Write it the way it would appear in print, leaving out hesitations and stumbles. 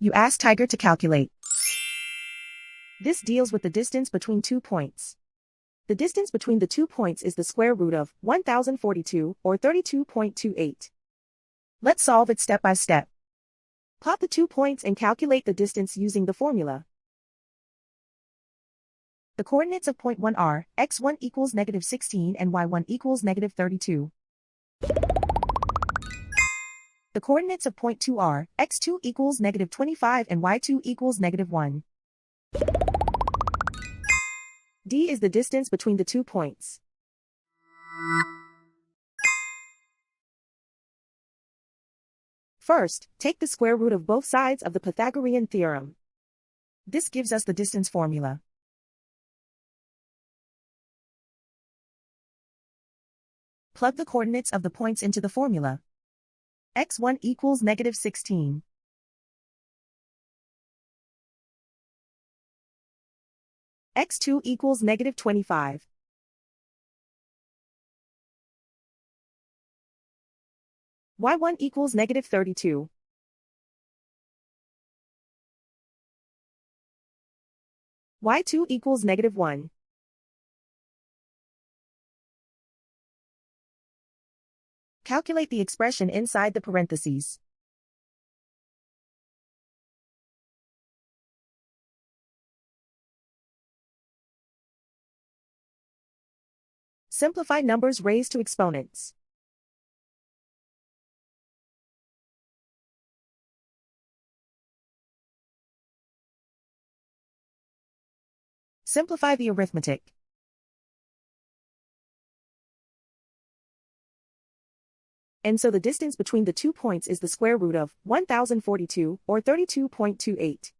You ask Tiger to calculate. This deals with the distance between 2 points. The distance between the 2 points is the square root of 1042, or 32.28. Let's solve it step by step. Plot the 2 points and calculate the distance using the formula. The coordinates of point 1 are x1 equals -16 and y1 equals -32. The coordinates of point 2 are x2 equals -25 and y2 equals -1. D is the distance between the 2 points. First, take the square root of both sides of the Pythagorean theorem. This gives us the distance formula. Plug the coordinates of the points into the formula. x1 equals -16. x2 equals -25. y1 equals -32. y2 equals -1. Calculate the expression inside the parentheses. Simplify numbers raised to exponents. Simplify the arithmetic. And so the distance between the 2 points is the square root of 1042, or 32.28.